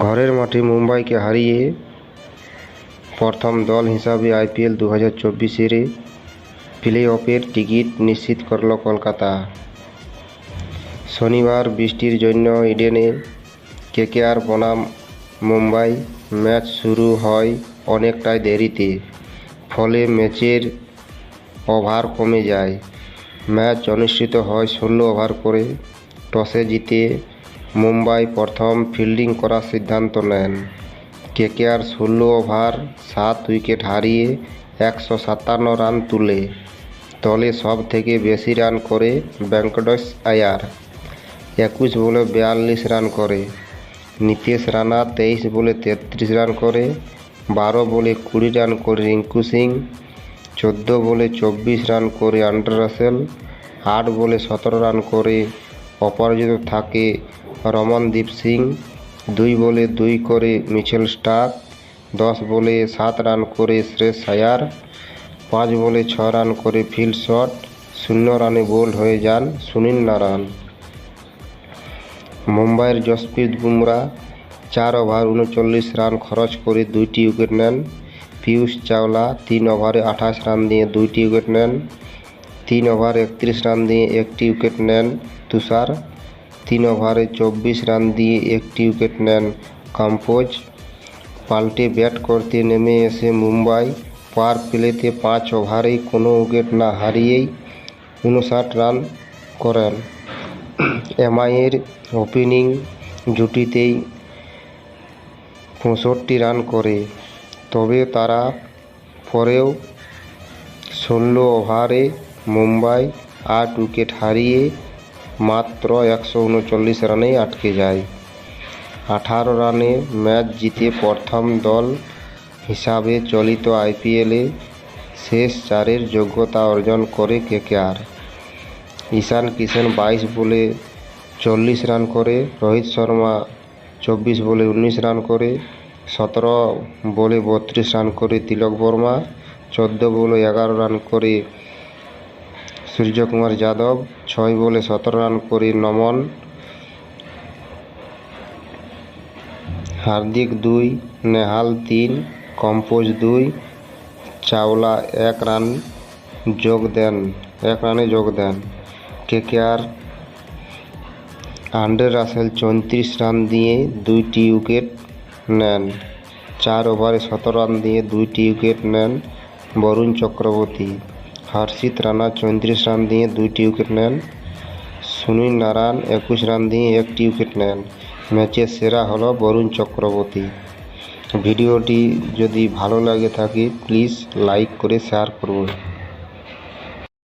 ঘরের মাঠে মুম্বাইকে হারিয়ে প্রথম দল হিসাবে আইপিএল 2024-এর প্লে অফের টিকিট নিশ্চিত করল কলকাতা। শনিবার বৃষ্টির জন্য ইডেনে কেকেআর বনাম মুম্বাই ম্যাচ শুরু হয় অনেকটাই দেরিতে, ফলে ম্যাচের ওভার কমে যায়। ম্যাচ অনুষ্ঠিত হয় 16 ওভার করে। টসে জিতে মুম্বাই প্রথম ফিল্ডিং করার সিদ্ধান্ত নেন। কেকেআর 16 ওভার 7 উইকেট হারিয়ে 157 রান তুলে দলে সব থেকে বেশি রান করে ভেঙ্কটেশ আয়ার 21 বলে 42 রান করে। নীতিশ রানা 23 বলে 33 রান করে। 12 বলে 20 রান করে রিঙ্কু সিং। 14 বলে 24 রান করে আন্দ্রে রাসেল। 8 বলে 17 রান করে অপরাজিত থাকে রমনদীপ সিং। 2 বলে 2 করে মিচেল স্টার্ক। 10 বলে 7 রান করে শ্রেয়স আয়ার। 5 বলে 6 রান করে ফিল শট। 0 রানে বোল্ড হয়ে যান সুনীল নারায়ণ। মুম্বাইয়ের জসপ্রীত বুমরা 4 ওভার 39 রান খরচ করে 2টি উইকেট নেন। পীয়ূষ চাওলা 3 ওভারে 28 রান দিয়ে 2টি উইকেট নেন। 3 ওভার 31 রান দিয়ে 1টি উইকেট নেন তুষার। 3 ওভারে 24 রান দিয়ে 1টি উইকেট নেন কম্পোজ। পাল্টে ব্যাট করতে নেমে এসে মুম্বাই পাওয়ার প্লেতে 5 ওভারেই কোনো উইকেট না হারিয়েই 59 রান করেন। এমআইয়ের ওপেনিং জুটিতেই 65 রান করে, তবে তারা পরেও 16 ওভারে মুম্বাই 8 উইকেট হারিয়ে মাত্র 139 রানেই আটকে যায়। 18 রানে ম্যাচ জিতে প্রথম দল হিসাবে চলিত আইপিএলে শেষ 4-এর যোগ্যতা অর্জন করে কেকেআর। ঈশান কিষান 22 বলে 40 রান করে। রোহিত শর্মা 24 বলে 19 রান করে। 17 বলে 32 রান করে তিলক বর্মা। 14 বলে 11 রান করে সূর্যকুমার যাদব। 6 বলে 17 রান করে নমন। হার্দিক 2, নেহাল 3, কম্পোজ 2, চাওলা 1 রানে যোগ দেন। কেকেআর আন্দ্রে রাসেল 34 রান দিয়ে 2টি উইকেট নেন। 4 ওভারে 17 রান দিয়ে 2টি উইকেট নেন বরুণ চক্রবর্তী। হর্ষিত রানা 34 রান দিয়ে 2টি উইকেট নেন। সুনীল নারায়ণ 21 রান দিয়ে 1টি উইকেট নেন। ম্যাচের সেরা হলো বরুণ চক্রবর্তী। ভিডিওটি যদি ভালো লাগে থাকে প্লিজ লাইক করে শেয়ার করুন।